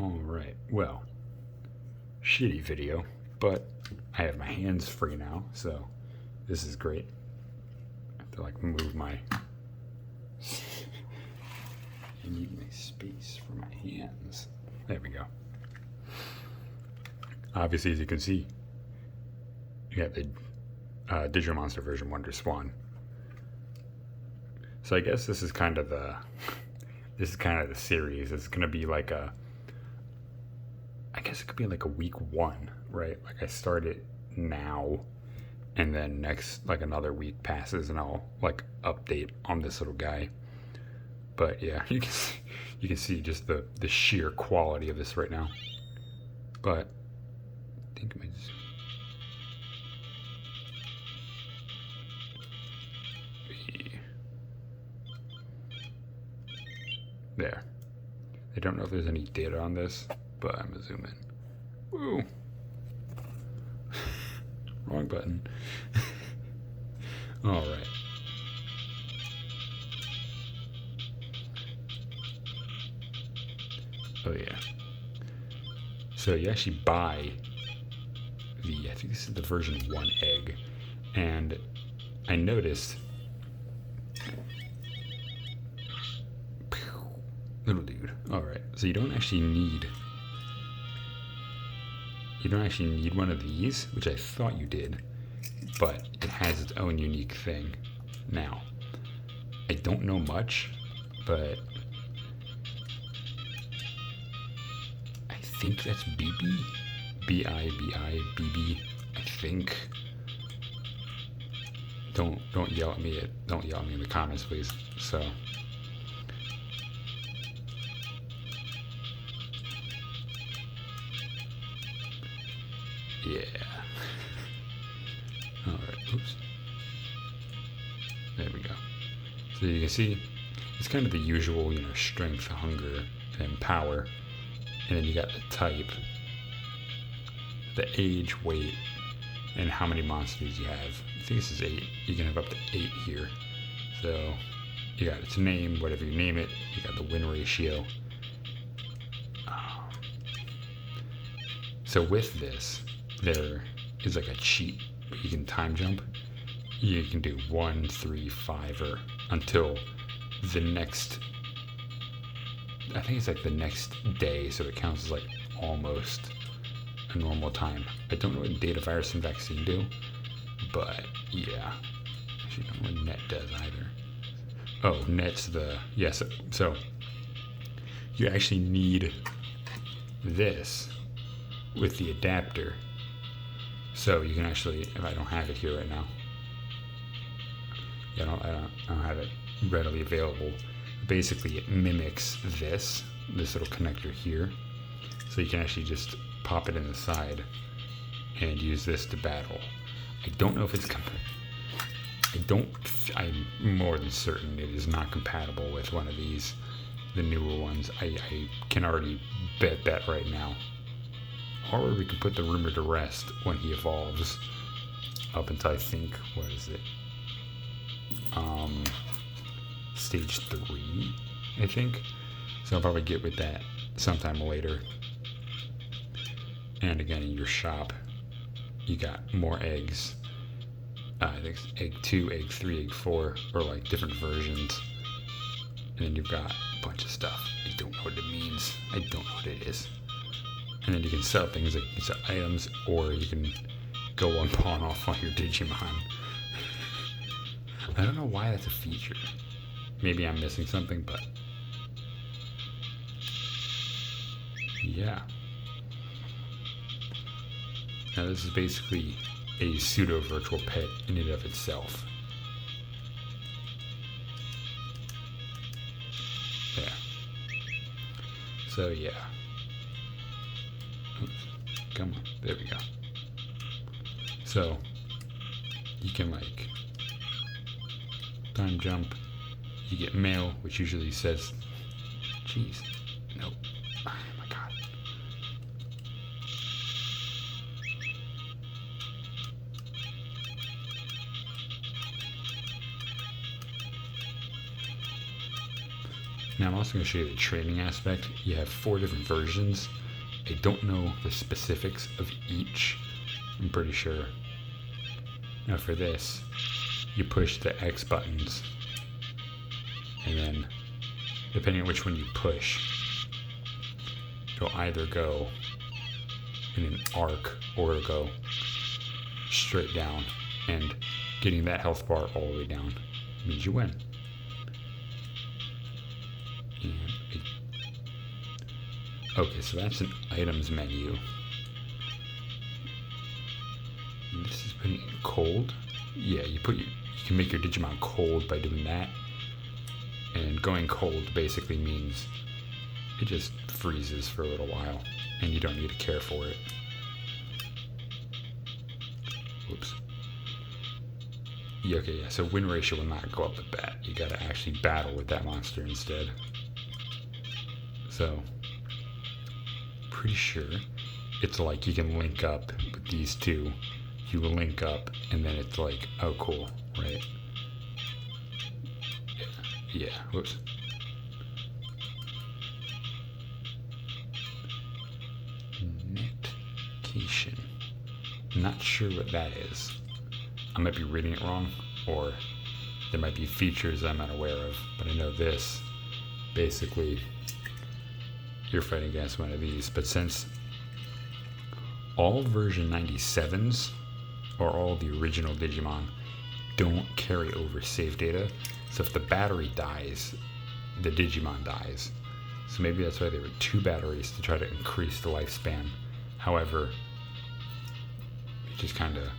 Alright, well, shitty video, but I have my hands free now, so this is great. I have to like move my... I need my space for my hands. There we go. Obviously, as you can see, you got the Digital Monster version Wonderswan. So I guess this is kind of the series. It's gonna be like I guess it could be like a week 1, right? Like I start it now, and then next like another week passes, and I'll like update on this little guy. But yeah, you can see just the sheer quality of this right now. But I think I might just... There. I don't know if there's any data on this, but I'm gonna zoom in. Woo! Wrong button. Alright. Oh yeah. So you actually buy I think this is the version 1 egg, and I noticed little dude. Alright, so you don't actually need one of these, which I thought you did, but it has its own unique thing. Now, I don't know much, but I think that's BB. BIBI, I think. Don't yell at me in the comments, please. So yeah. Alright, oops. There we go. So you can see it's kind of the usual, strength, hunger, and power. And then you got the type, the age, weight, and how many monsters you have. I think this is 8. You can have up to 8 here. So you got its name, whatever you name it. You got the win ratio. So with this, there is like a cheat. You can time jump. You can do 1, 3, 5, or until the next, I think it's like the next day, so it counts as like almost a normal time. I don't know what data virus and vaccine do, but yeah. Actually, I don't know what net does either. Oh, net's the, yes. So you actually need this with the adapter. So you can actually, if I don't have it here right now, I don't have it readily available. Basically, it mimics this little connector here. So you can actually just pop it in the side and use this to battle. I don't know if it's I'm more than certain it is not compatible with one of these, the newer ones. I can already bet that right now. Or we can put the rumor to rest when he evolves up until I think, what is it? Stage 3, I think. So I'll probably get with that sometime later. And again, in your shop, you got more eggs. I think egg 2, egg 3, egg 4, or like different versions. And then you've got a bunch of stuff. I don't know what it means. I don't know what it is. And then you can sell things like you can sell items, or you can go on pawn off on your Digimon. I don't know why that's a feature. Maybe I'm missing something, but yeah. Now this is basically a pseudo virtual pet in and of itself. Yeah. So yeah. Oops. Come on. There we go. So you can like time jump. You get mail, which usually says, "Jeez, nope." Oh my god. Now I'm also going to show you the training aspect. You have 4 different versions. I don't know the specifics of each. I'm pretty sure. Now for this, you push the X buttons, and then depending on which one you push, it'll either go in an arc or it'll go straight down, and getting that health bar all the way down means you win. Okay, so that's an items menu. This is putting it cold. Yeah, you can make your Digimon cold by doing that. And going cold basically means it just freezes for a little while, and you don't need to care for it. Whoops. Yeah, okay, yeah, so win ratio will not go up with that. You gotta actually battle with that monster instead. So, pretty sure it's like you can link up with these two. You will link up, and then it's like, oh, cool, right? Yeah, whoops. Netcation. Not sure what that is. I might be reading it wrong, or there might be features I'm not aware of, but I know this. Basically, you're fighting against one of these, but since all version 97s, or all the original Digimon, don't carry over save data, so if the battery dies, the Digimon dies. So maybe that's why there were 2 batteries to try to increase the lifespan. However, it just kind of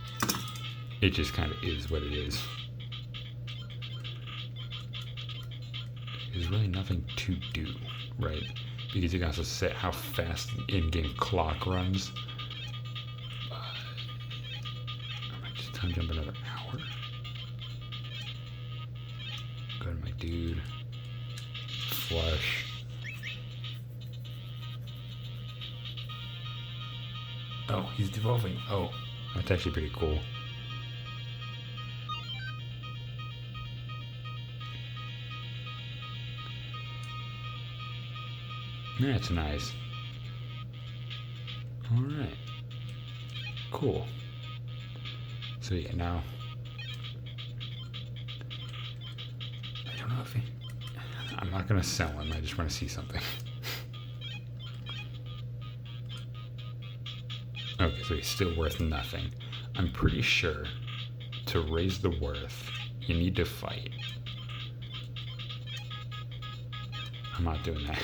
is what it is. There's really nothing to do, right? Because you can also set how fast the in-game clock runs. I might just time jump another hour. Go to my dude. Flush. Oh, he's devolving. Oh, that's actually pretty cool. That's nice. Alright. Cool. So yeah, now I don't know if I'm not gonna sell him, I just want to see something. Okay, so he's still worth nothing. I'm pretty sure to raise the worth, you need to fight. I'm not doing that.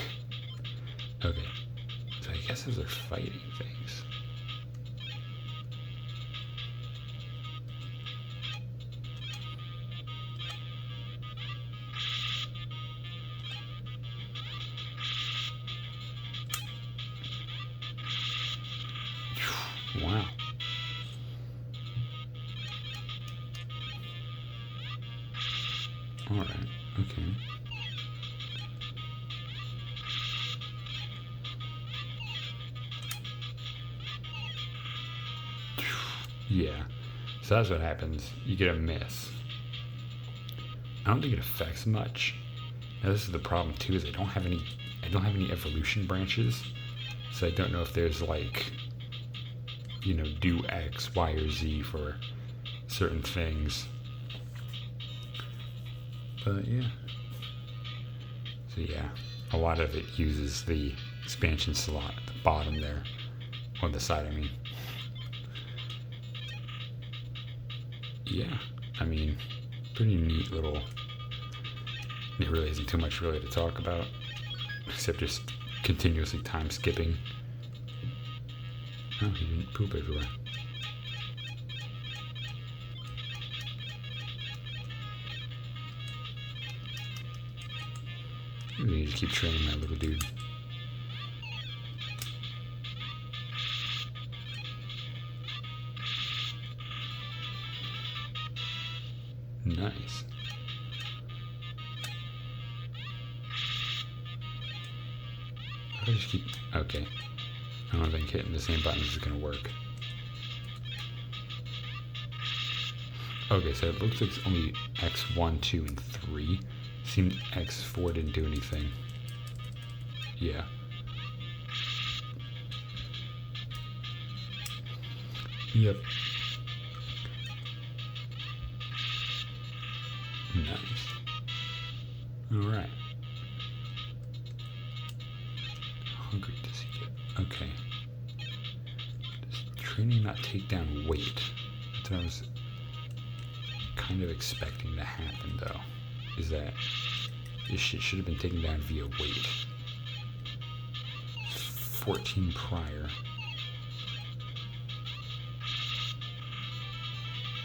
Okay, so I guess those are fighting things. Wow. All right, okay. Yeah, so that's what happens. You get a miss. I don't think it affects much. Now this is the problem too, is I don't have any evolution branches, so I don't know if there's like, you know, do X, Y, or Z for certain things. But yeah. So yeah, a lot of it uses the expansion slot at the bottom there, on the side I mean. Yeah, I mean, pretty neat little, there really isn't too much really to talk about, except just continuously time skipping. Oh, he didn't poop everywhere. Maybe you just keep training that little dude. Nice. I just keep, okay. I don't think hitting the same buttons is gonna work. Okay, so it looks like it's only X1, 2, and 3. Seems X4 didn't do anything. Yeah. Yep. Nice. All right. How hungry does he get? Okay. Does training not take down weight? That's what I was kind of expecting to happen, though. Is that this shit should have been taken down via weight. 14 prior.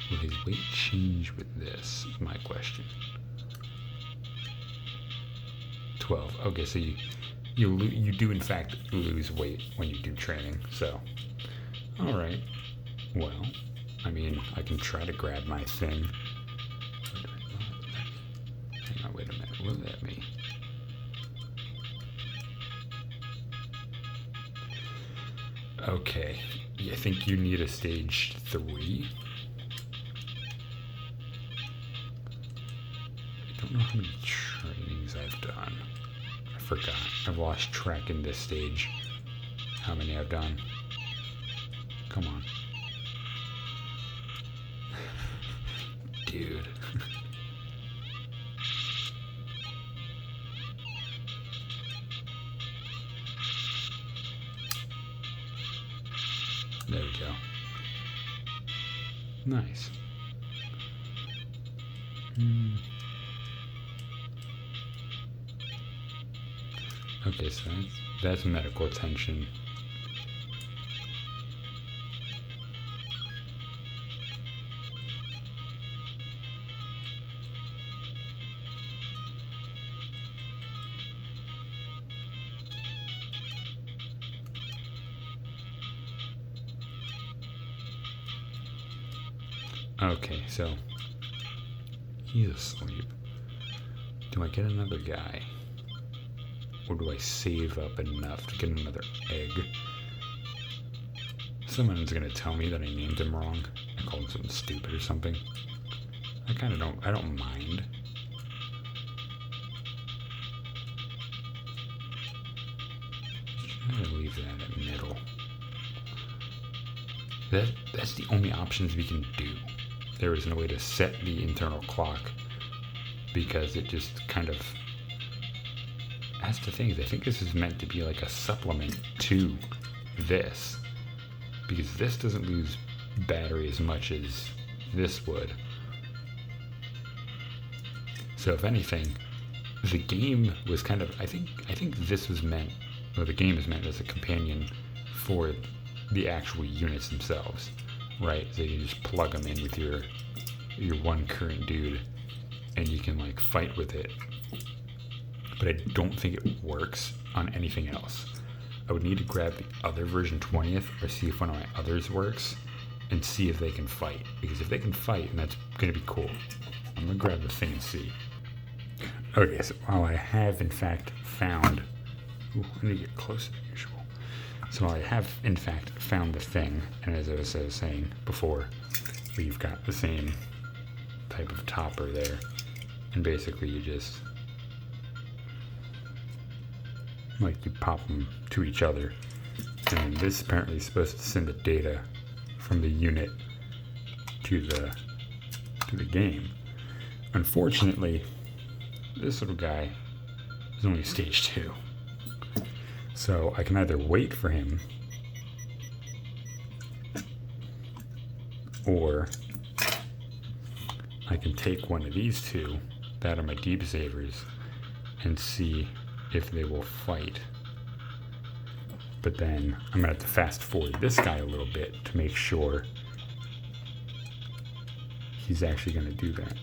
Will his weight change with this? Is my question. 12. Okay, so you do in fact lose weight when you do training. So, all right. Well, I mean, I can try to grab my thing. Hang on, wait a minute. Will let me? Okay. I think you need a stage 3. I don't know how many trainings I've done. I forgot. I've lost track in this stage. How many I've done. Come on. Dude. There we go. Nice. Okay, so that's medical attention. Okay, so he's asleep. Do I get another guy? Or do I save up enough to get another egg? Someone's gonna tell me that I named him wrong. I called him something stupid or something. I don't mind. I'm gonna leave that at middle. That's the only options we can do. There is no way to set the internal clock because it just kind of. That's the thing. I think this is meant to be like a supplement to this, because this doesn't lose battery as much as this would. So if anything, the game was kind of. I think this was meant, or the game is meant as a companion for the actual units themselves, right? So you just plug them in with your one current dude, and you can like fight with it. But I don't think it works on anything else. I would need to grab the other version 20th or see if one of my others works and see if they can fight. Because if they can fight, then that's going to be cool. I'm going to grab the thing and see. Okay, so while I have in fact found... Ooh, I need to get closer than usual. So I have in fact found the thing, and as I was saying before, we've got the same type of topper there. And basically you just... like you pop them to each other, and this apparently is supposed to send the data from the unit to the game. Unfortunately, this little guy is only stage 2, so I can either wait for him or I can take one of these two that are my deep savers and see if they will fight. But then I'm gonna have to fast forward this guy a little bit to make sure he's actually gonna do that.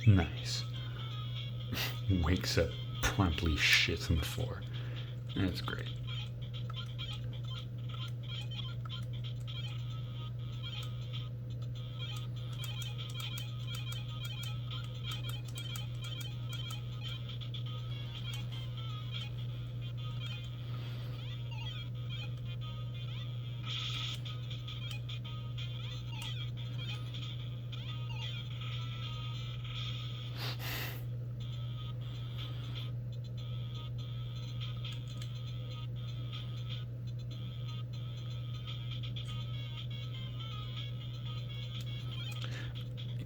Nice. wakes up, promptly shits on the floor. That's great.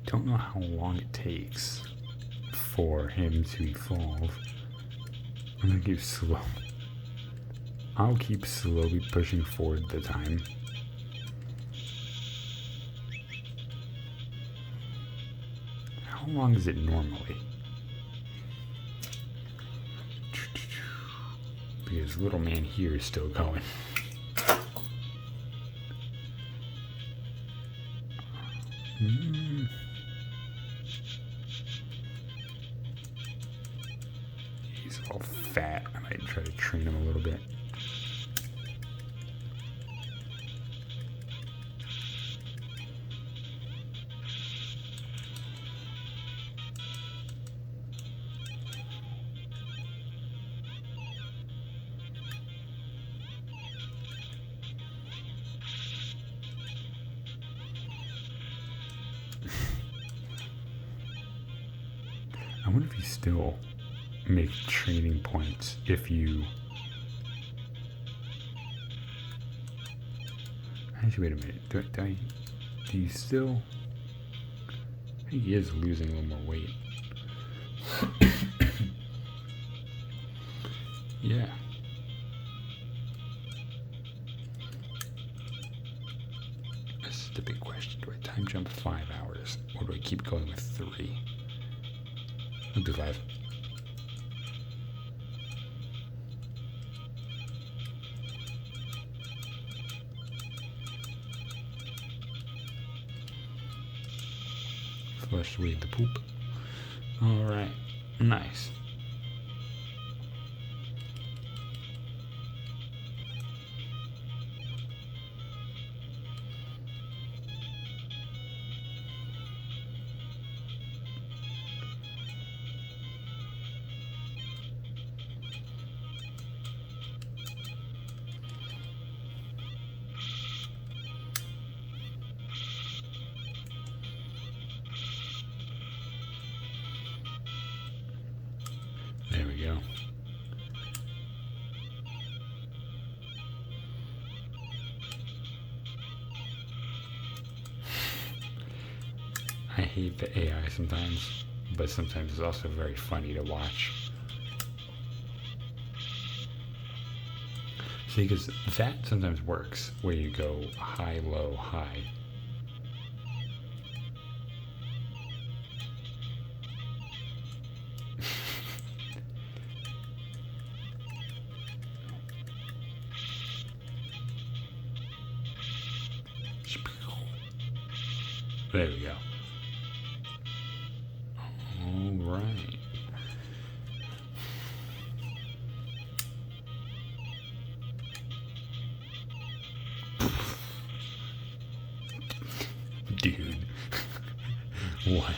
Don't know how long it takes for him to evolve. I'm gonna keep slow. I'll keep slowly pushing forward the time. How long is it normally? Because little man here is still going. He's all fat. I might try to train him a little bit. I wonder if you still make training points if you... Actually, wait a minute. Do you still... I think he is losing a little more weight. Yeah. This is the big question. Do I time jump 5 hours? Or do I keep going with 3? I'll do 5. Flush away the poop. Alright. Nice. There we go. I hate the AI sometimes, but sometimes it's also very funny to watch. See, because that sometimes works, where you go high, low, high. There we go. All right. Dude. What?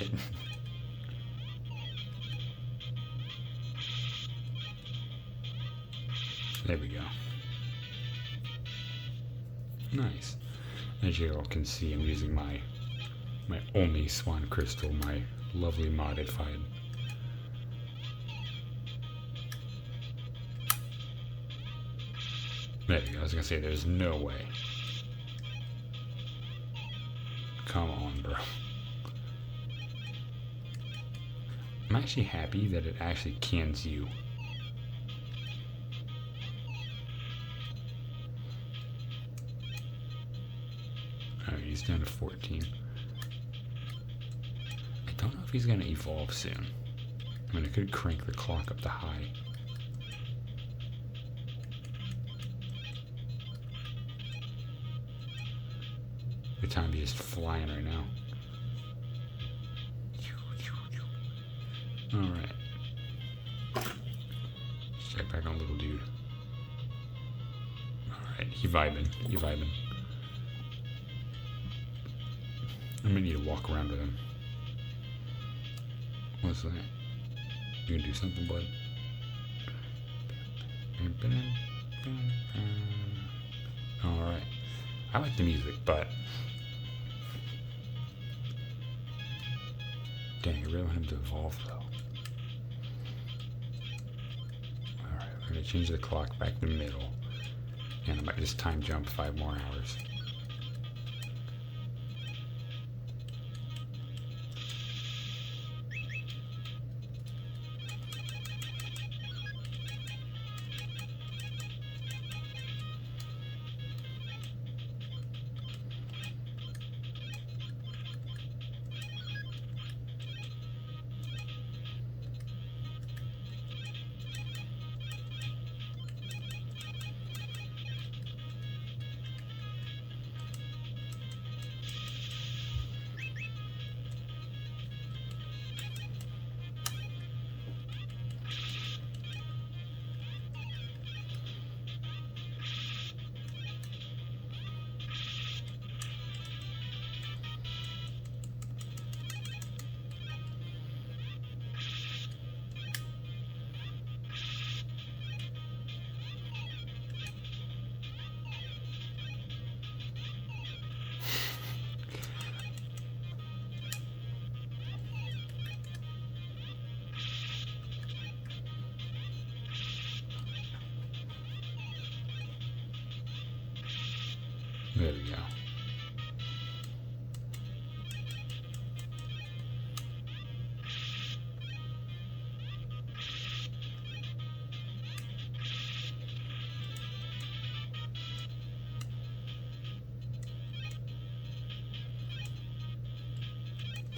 There we go. Nice. As you all can see, I'm using my only swan crystal, my lovely modified. There you go. I was gonna say there's no way. Come on, bro. I'm actually happy that it actually cans you. Alright, he's down to 14. I don't know if he's gonna evolve soon. I mean, I could crank the clock up to high. The time is just flying right now. Alright. Check back on little dude. Alright, he vibing. I'm gonna need to walk around with him. What's that? You gonna do something, bud? Alright. I like the music, but dang, I really want him to evolve though. Alright, we're gonna change the clock back to the middle. And I might just time jump 5 more hours. There we go.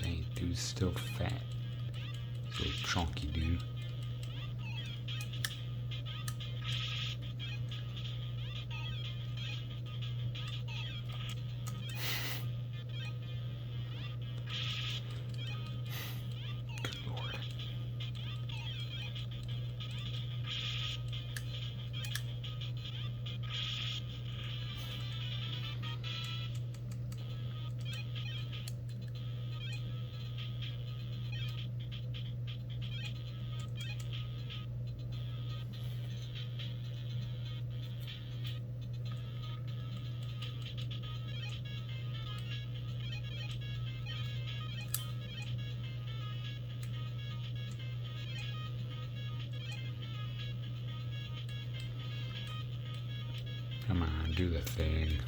Dang, dude's still fat. So chunky, dude. Come on, do the thing.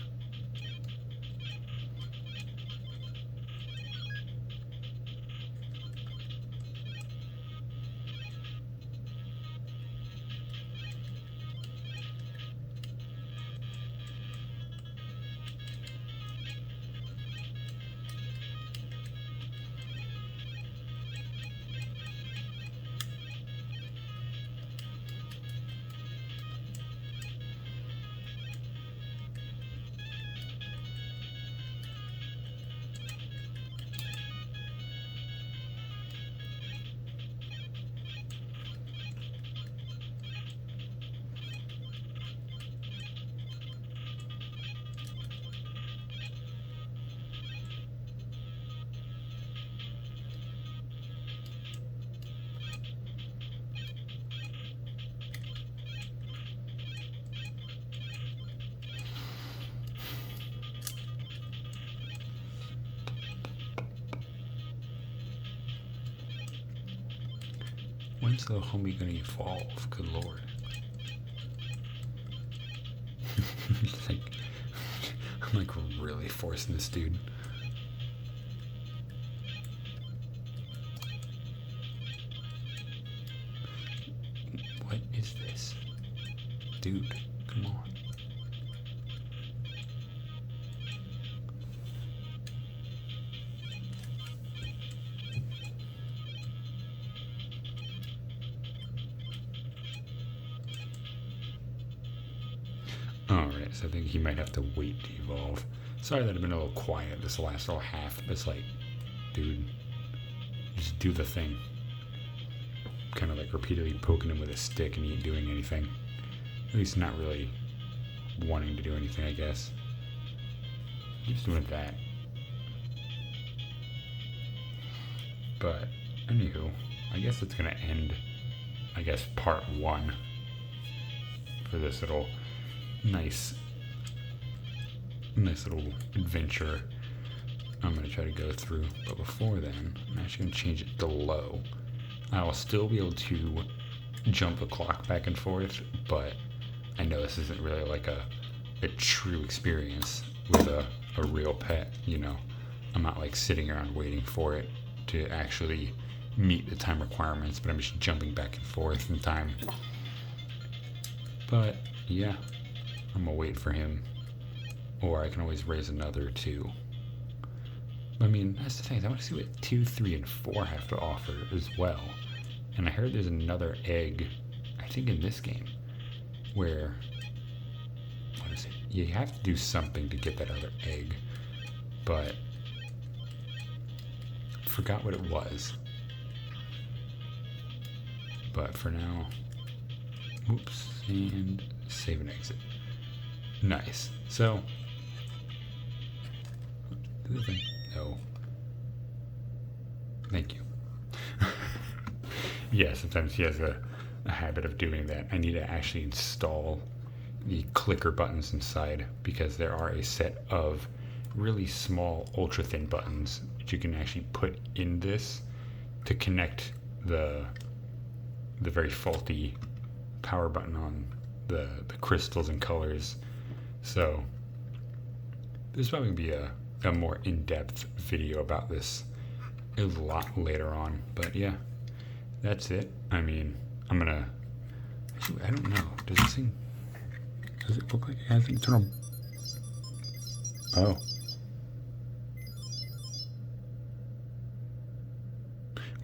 When's the homie gonna evolve? Good lord. It's like, I'm like really forcing this dude. What is this? Dude, come on. Alright, so I think he might have to wait to evolve. Sorry that I've been a little quiet this last little half, but it's like, dude, just do the thing. kind of like repeatedly poking him with a stick and he ain't doing anything. At least not really wanting to do anything, I guess. Keeps doing that. But anywho, I guess it's gonna end, I guess, part 1 for this little nice little adventure I'm gonna try to go through. But before then, I'm actually gonna change it to low. I will still be able to jump the clock back and forth, but I know this isn't really like a true experience with a real pet, you know. I'm not like sitting around waiting for it to actually meet the time requirements, but I'm just jumping back and forth in time. But yeah, I'm gonna wait for him, or I can always raise another too. I mean, that's the thing. I want to see what 2, 3, and 4 have to offer as well. And I heard there's another egg, I think in this game, where, what is it? You have to do something to get that other egg, but forgot what it was. But for now, oops, and save and exit. Nice. So, do the thing. No. Thank you. Yeah, sometimes he has a habit of doing that. I need to actually install the clicker buttons inside, because there are a set of really small ultra thin buttons that you can actually put in this to connect the very faulty power button on the crystals and colors. So there's probably gonna be a more in-depth video about this a lot later on. But yeah, that's it. I mean, I'm gonna actually, I don't know, does this thing, does it look like it has internal? Oh.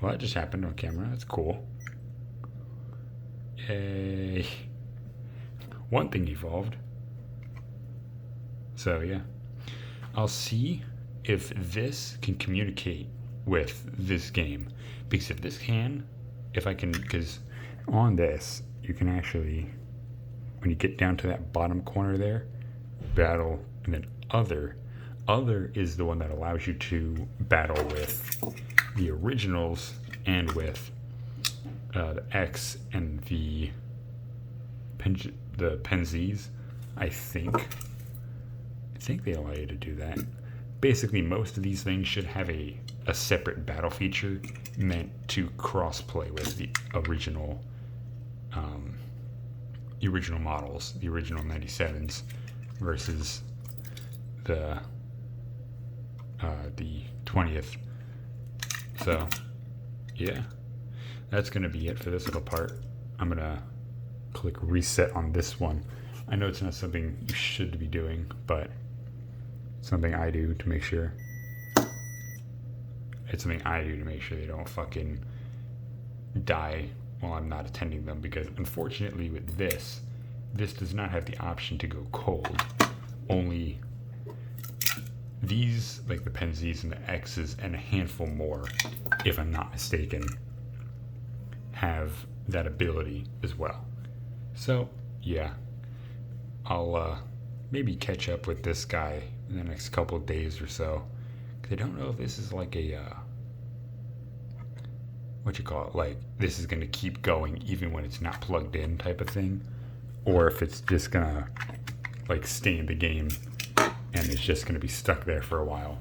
Well, that just happened on camera. That's cool. Yay. One thing evolved. So yeah, I'll see if this can communicate with this game, because if this can, if I can, because on this you can actually, when you get down to that bottom corner there, battle, and then other is the one that allows you to battle with the originals and with the X and the Penzies. I think they allow you to do that. Basically, most of these things should have a separate battle feature meant to cross-play with the original models, the original 97s versus the 20th. So yeah, that's gonna be it for this little part. I'm gonna click reset on this one. I know it's not something you should be doing, but it's something I do to make sure. It's something I do to make sure they don't fucking die while I'm not attending them, because unfortunately with this does not have the option to go cold. Only these, like the Penzies and the X's and a handful more, if I'm not mistaken, have that ability as well. So yeah, I'll maybe catch up with this guy in the next couple of days or so, because I don't know if this is like a what you call it, like this is gonna keep going even when it's not plugged in type of thing, or if it's just gonna like stay in the game and it's just gonna be stuck there for a while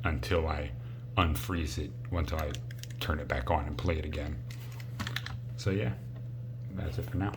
until I unfreeze it, until I turn it back on and play it again. So yeah, that's it for now.